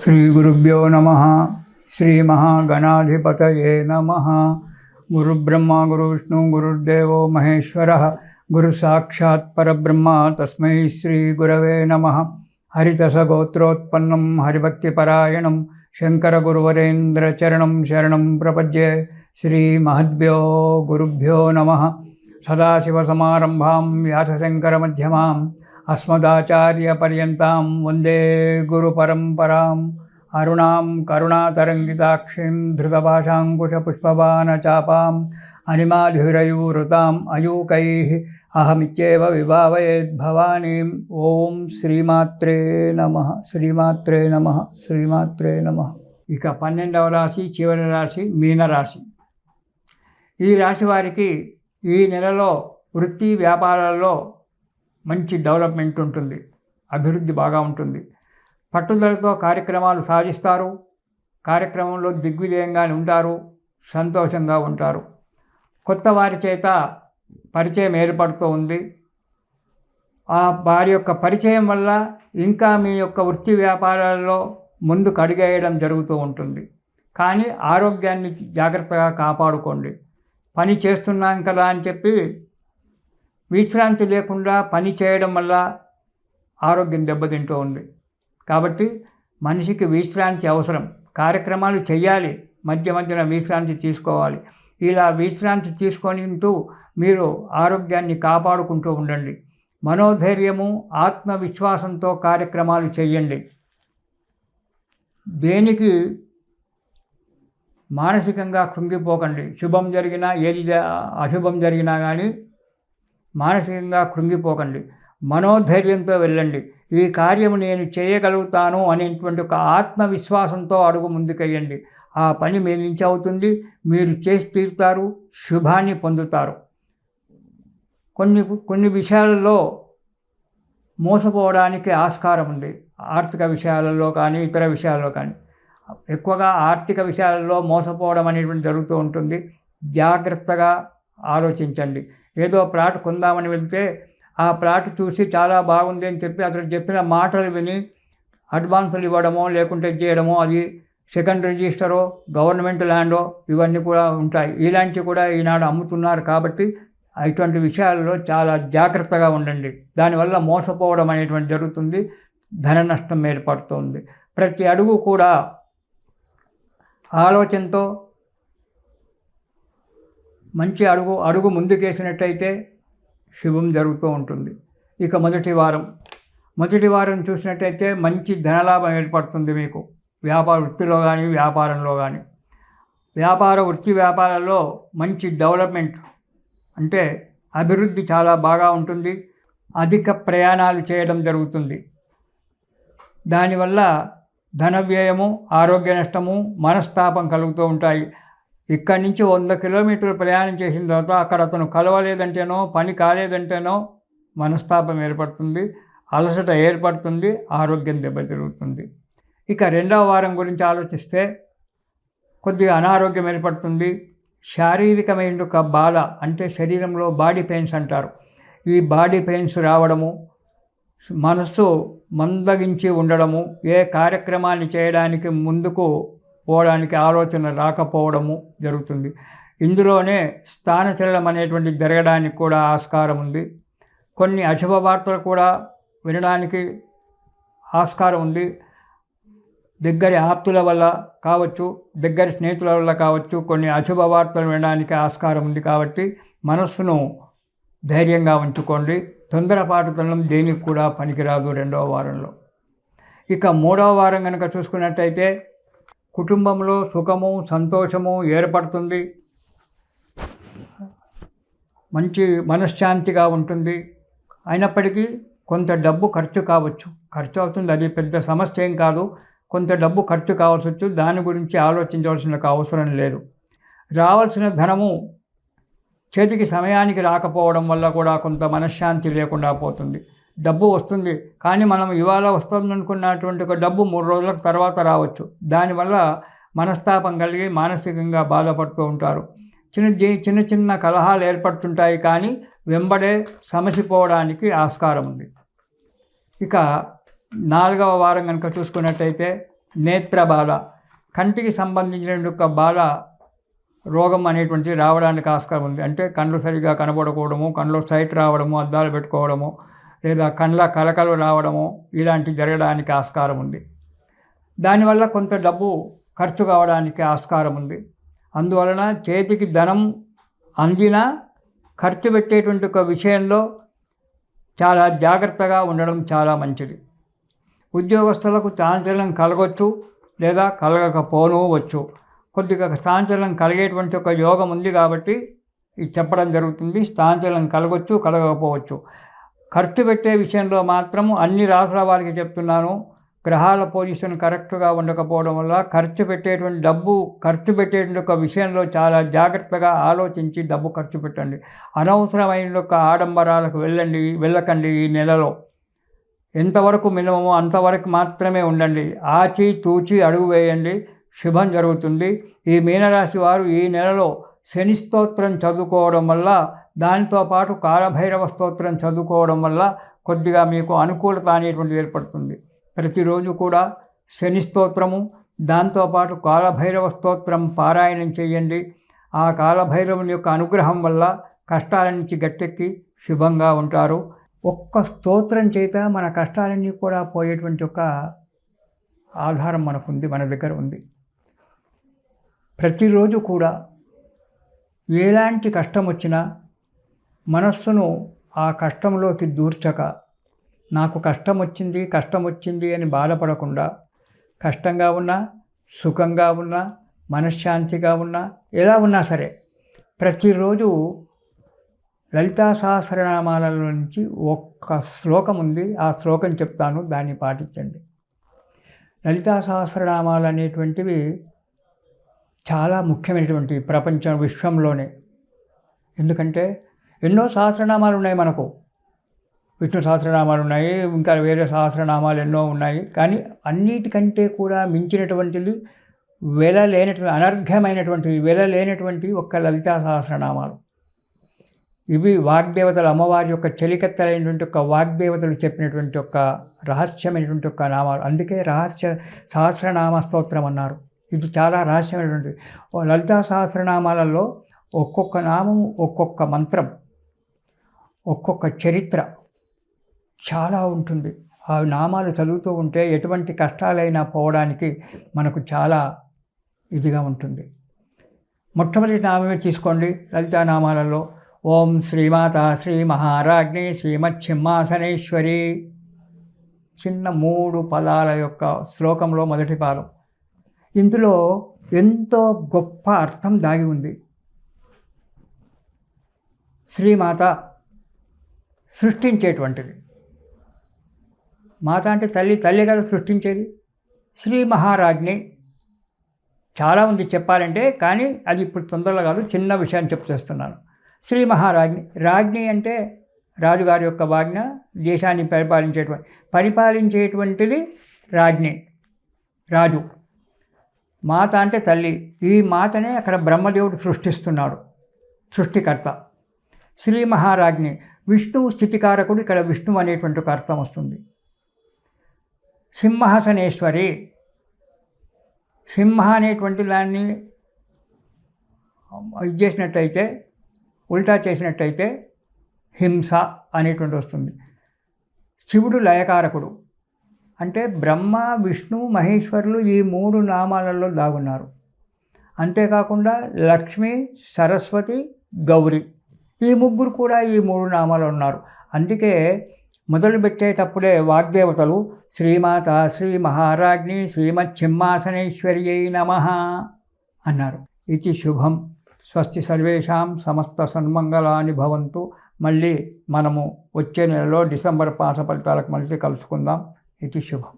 श्रीगुरुभ्यो नमः। श्रीमहागणाधिपतये नमः। गुरुब्रह्मा गुरुविष्णु गुरुर्देवो महेश्वरः गुरुसाक्षात् परब्रह्म तस्मै श्रीगुरवे नमः। हरितसगोत्रोत्पन्नं हरिभक्तिपरायणं शङ्करगुरुवरेन्द्रचरणं शरणं प्रपद्ये। श्रीमहद्भ्यो गुरुभ्यो नमः। सदाशिवसमारम्भां व्यासशङ्करमध्यमाम् अस्मदाचार्यपर्यन्तां वन्दे गुरुपरम्पराम्। अरुणां करुणातरङ्गिताक्षीं धृतपाशाङ्कुशपुष्पबाणचापाम् अनिमाधिरयूरुताम् अयूकैः अहमित्येव विभावयेद्भवानीम्। ఓం శ్రీమాత్రే నమః శ్రీమాత్రే నమః శ్రీమాత్రే నమః। ఇక 12వ రాశి చివరి రాశి మీనరాశి. ఈ రాశి వారికి ఈ నెలలో వృత్తి వ్యాపారాల్లో మంచి డెవలప్మెంట్ ఉంటుంది, అభివృద్ధి బాగా ఉంటుంది. పట్టుదలతో కార్యక్రమాలు సాధిస్తారు, కార్యక్రమంలో దిగ్విజయంగానే ఉంటారు, సంతోషంగా ఉంటారు. కొత్త వారి చేత పరిచయం ఏర్పడుతూ ఉంది. వారి యొక్క పరిచయం వల్ల ఇంకా మీ యొక్క వృత్తి వ్యాపారాల్లో ముందుకు అడుగేయడం జరుగుతూ ఉంటుంది. కానీ ఆరోగ్యాన్ని జాగ్రత్తగా కాపాడుకోండి. పని చేస్తున్నాం కదా అని చెప్పి విశ్రాంతి లేకుండా పని చేయడం వల్ల ఆరోగ్యం దెబ్బతింటూ ఉంది. కాబట్టి మనిషికి విశ్రాంతి అవసరం. కార్యక్రమాలు చేయాలి, మధ్య మధ్యన విశ్రాంతి తీసుకోవాలి. ఇలా విశ్రాంతి తీసుకుంటూ మీరు ఆరోగ్యాన్ని కాపాడుకుంటూ ఉండండి. మనోధైర్యము ఆత్మవిశ్వాసంతో కార్యక్రమాలు చేయండి. దేనికి మానసికంగా కృంగిపోకండి. శుభం జరిగినా ఏది అశుభం జరిగినా కానీ మానసికంగా కృంగిపోకండి. మనోధైర్యంతో వెళ్ళండి. ఈ కార్యము నేను చేయగలుగుతాను అనేటువంటి ఒక ఆత్మవిశ్వాసంతో అడుగు ముందుకెయ్యండి. ఆ పని మీ నుంచి అవుతుంది, మీరు చేసి తీరుతారు, శుభాన్ని పొందుతారు. కొన్ని విషయాలలో మోసపోవడానికి ఆస్కారం ఉంది. ఆర్థిక విషయాలలో కానీ ఇతర విషయాల్లో కానీ ఎక్కువగా ఆర్థిక విషయాలలో మోసపోవడం అనేటువంటి జరుగుతూ ఉంటుంది. జాగ్రత్తగా ఆలోచించండి. ఏదో ప్లాట్ కొందామని వెళ్తే ఆ ప్లాట్ చూసి చాలా బాగుంది అని చెప్పి అతను చెప్పిన మాటలు విని అడ్వాన్సులు ఇవ్వడమో లేకుంటే చేయడమో, అది సెకండ్ రిజిస్టరో గవర్నమెంట్ ల్యాండో ఇవన్నీ కూడా ఉంటాయి. ఇలాంటివి కూడా ఈనాడు అమ్ముతున్నారు. కాబట్టి ఇటువంటి విషయాల్లో చాలా జాగ్రత్తగా ఉండండి. దానివల్ల మోసపోవడం అనేటువంటి జరుగుతుంది, ధన నష్టం ఏర్పడుతుంది. ప్రతి అడుగు కూడా ఆలోచనతో మంచి అడుగు ముందుకేసినట్టయితే శుభం జరుగుతూ ఉంటుంది. ఇక మొదటి వారం చూసినట్టయితే మంచి ధనలాభం ఏర్పడుతుంది మీకు, వ్యాపార వృత్తిలో కానీ వ్యాపారంలో కానీ. వృత్తి వ్యాపారాల్లో మంచి డెవలప్మెంట్ అంటే అభివృద్ధి చాలా బాగా ఉంటుంది. అధిక ప్రయాణాలు చేయడం జరుగుతుంది. దానివల్ల ధన వ్యయము, ఆరోగ్య నష్టము, మనస్తాపం కలుగుతూ ఉంటాయి. ఇక్కడి నుంచి 100 కిలోమీటర్లు ప్రయాణం చేసిన తర్వాత అక్కడ అతను కలవలేదంటేనో పని కాలేదంటేనో మనస్తాపం ఏర్పడుతుంది, అలసట ఏర్పడుతుంది, ఆరోగ్యం దెబ్బతిరుగుతుంది. ఇక 2వ వారం గురించి ఆలోచిస్తే కొద్దిగా అనారోగ్యం ఏర్పడుతుంది. శారీరకమైన బాధ అంటే శరీరంలో బాడీ పెయిన్స్ అంటారు. ఈ బాడీ పెయిన్స్ రావడము, మనస్సు మందగించి ఉండడము, ఏ కార్యక్రమాన్ని చేయడానికి ముందుకు పోవడానికి ఆలోచన రాకపోవడము జరుగుతుంది. ఇందులోనే స్థానచలనం అనేటువంటి జరగడానికి కూడా ఆస్కారం ఉంది. కొన్ని అశుభ వార్తలు కూడా వినడానికి ఆస్కారం ఉంది. దగ్గరి ఆప్తుల వల్ల కావచ్చు, దగ్గరి స్నేహితుల వల్ల కావచ్చు, కొన్ని అశుభ వార్తలు వినడానికి ఆస్కారం ఉంది. కాబట్టి మనస్సును ధైర్యంగా ఉంచుకోండి. తొందరపాటుతనం దేనికి కూడా పనికిరాదు 2వ వారంలో. ఇక 3వ వారం కనుక చూసుకున్నట్టయితే కుటుంబంలో సుఖము సంతోషము ఏర్పడుతుంది. మంచి మనశ్శాంతిగా ఉంటుంది. అయినప్పటికీ కొంత డబ్బు ఖర్చు అవుతుంది. అది పెద్ద సమస్య ఏం కాదు. కొంత డబ్బు ఖర్చు కావచ్చు. దాని గురించి ఆలోచించవలసిన అవసరం లేదు. రావాల్సిన ధనము చేతికి సమయానికి రాకపోవడం వల్ల కూడా కొంత మనశ్శాంతి లేకుండా పోతుంది. డబ్బు వస్తుంది, కానీ మనం ఇవాళ వస్తుందనుకున్నటువంటి ఒక డబ్బు 3 రోజుల తర్వాత రావచ్చు. దానివల్ల మనస్తాపం కలిగి మానసికంగా బాధపడుతూ ఉంటారు. చిన్న చిన్న కలహాలు ఏర్పడుతుంటాయి, కానీ వెంబడే సమసిపోవడానికి ఆస్కారం ఉంది. ఇక 4వ వారం కనుక చూసుకున్నట్టయితే నేత్ర బాధ, కంటికి సంబంధించిన యొక్క బాధ రోగం అనేటువంటిది రావడానికి ఆస్కారం ఉంది. అంటే కళ్ళు సరిగా కనబడకపోవడము, కళ్ళు సైట్ రావడము, అద్దాలు పెట్టుకోవడము, లేదా కళ్ళ కలకలు రావడము, ఇలాంటివి జరగడానికి ఆస్కారం ఉంది. దానివల్ల కొంత డబ్బు ఖర్చు కావడానికి ఆస్కారం ఉంది. అందువలన చేతికి ధనం అందినా ఖర్చు పెట్టేటువంటి ఒక విషయంలో చాలా జాగ్రత్తగా ఉండడం చాలా మంచిది. ఉద్యోగస్తులకు చాంచల్యం కలగవచ్చు, లేదా కలగకపోవచ్చు. కొద్దిగా చాంచల్యం కలిగేటువంటి ఒక యోగం ఉంది కాబట్టి ఇది చెప్పడం జరుగుతుంది. చాంచల్యం కలగవచ్చు, కలగకపోవచ్చు. ఖర్చు పెట్టే విషయంలో మాత్రం అన్ని రాసుల వారికి చెప్తున్నాను, గ్రహాల పొజిషన్ కరెక్ట్గా ఉండకపోవడం వల్ల ఖర్చు పెట్టేటువంటి ఒక విషయంలో చాలా జాగ్రత్తగా ఆలోచించి డబ్బు ఖర్చు పెట్టండి. అనవసరమైన ఒక ఆడంబరాలకు వెళ్ళకండి. ఈ నెలలో ఎంతవరకు మినిమమో అంతవరకు మాత్రమే ఉండండి. ఆచి తూచి అడుగు వేయండి, శుభం జరుగుతుంది. ఈ మీనరాశి వారు ఈ నెలలో శని స్తోత్రం చదువుకోవడం వల్ల, దాంతోపాటు కాలభైరవ స్తోత్రం చదువుకోవడం వల్ల కొద్దిగా మీకు అనుకూలత అనేటువంటిది ఏర్పడుతుంది. ప్రతిరోజు కూడా శని స్తోత్రము, దాంతోపాటు కాలభైరవ స్తోత్రం పారాయణం చేయండి. ఆ కాలభైరవుని యొక్క అనుగ్రహం వల్ల కష్టాల నుంచి గట్టెక్కి శుభంగా ఉంటారు. ఒక్క స్తోత్రం చేత మన కష్టాలన్నీ కూడా పోయేటువంటి ఒక ఆధారం మనకుంది, మన దగ్గర ఉంది. ప్రతిరోజు కూడా ఎలాంటి కష్టం వచ్చినా మనస్సును ఆ కష్టంలోకి దూర్చక, నాకు కష్టం వచ్చింది అని బాధపడకుండా, కష్టంగా ఉన్నా, సుఖంగా ఉన్నా, మనశ్శాంతిగా ఉన్నా, ఎలా ఉన్నా సరే ప్రతిరోజు లలితా సహస్రనామాలలో నుంచి ఒక్క శ్లోకం ఉంది, ఆ శ్లోకం చెప్తాను, దాన్ని పాటించండి. లలితా సహస్రనామాలు అనేటువంటివి చాలా ముఖ్యమైనటువంటి విశ్వంలోనే. ఎందుకంటే ఎన్నో సహస్రనామాలు ఉన్నాయి మనకు. విష్ణు సహస్రనామాలు ఉన్నాయి, ఇంకా వేరే సహస్రనామాలు ఎన్నో ఉన్నాయి. కానీ అన్నిటికంటే కూడా మించినటువంటిది వెలలేనటువంటి ఒక్క లలితా సహస్రనామాలు. ఇవి వాగ్దేవతలు, అమ్మవారి యొక్క చెలికత్తలైనటువంటి ఒక వాగ్దేవతలు చెప్పినటువంటి ఒక రహస్యమైనటువంటి ఒక నామాలు. అందుకే రహస్య సహస్రనామ స్తోత్రం అన్నారు. ఇది చాలా రహస్యమైనటువంటి లలితా సహస్రనామాలలో ఒక్కొక్క నామము, ఒక్కొక్క మంత్రం, ఒక్కొక్క చరిత్ర చాలా ఉంటుంది. ఆ నామాలు చదువుతూ ఉంటే ఎటువంటి కష్టాలైనా పోవడానికి మనకు చాలా ఇదిగా ఉంటుంది. మొట్టమొదటి నామమే తీసుకోండి లలితా నామాలలో. ఓం శ్రీమాత శ్రీ మహారాజ్ఞి శ్రీమచ్ఛిమ్మాసనేశ్వరి. చిన్న 3 పదాల యొక్క శ్లోకంలో మొదటి పాదం. ఇందులో ఎంతో గొప్ప అర్థం దాగి ఉంది. శ్రీమాత సృష్టించేటువంటిది. మాత అంటే తల్లి కదా సృష్టించేది. శ్రీ మహారాజ్ఞి చాలా ఉంది చెప్పాలంటే, కానీ అది ఇప్పుడు తొందరగా కాదు, చిన్న విషయాన్ని చెప్తేస్తున్నాను. శ్రీ మహారాజ్ఞి, రాజ్ఞి అంటే రాజుగారి యొక్క ఆజ్ఞ, దేశాన్ని పరిపాలించేటువంటిది రాజ్ఞి, రాజు. మాత అంటే తల్లి. ఈ మాతనే అక్కడ బ్రహ్మదేవుడు సృష్టిస్తున్నాడు, సృష్టికర్త. శ్రీ మహారాజ్ఞి విష్ణువు స్థితికారకుడు. ఇక్కడ విష్ణువు అనేటువంటి ఒక అర్థం వస్తుంది. సింహాసనేశ్వరి, సింహ అనేటువంటి దాన్ని ఇది చేసినట్టయితే, ఉల్టా చేసినట్టయితే హింస అనేటువంటి వస్తుంది. శివుడు లయకారకుడు. అంటే బ్రహ్మ, విష్ణు, మహేశ్వరులు ఈ 3 నామాలలో దాగున్నారు. అంతేకాకుండా లక్ష్మి, సరస్వతి, గౌరి, ఈ 3 కూడా ఈ 3 నామాలు ఉన్నారు. అందుకే మొదలుపెట్టేటప్పుడే వాగ్దేవతలు శ్రీమాత శ్రీ మహారాజ్ఞి శ్రీమచ్ఛిమ్మాసనేశ్వర్యై నమః అన్నారు. ఇది శుభం. స్వస్తి సర్వేషాం సమస్త సన్మంగళాని భవంతు. మళ్ళీ మనము వచ్చే నెలలో డిసెంబర్ మాస ఫలితాలకు మళ్ళీ కలుసుకుందాం. ఇది శుభం.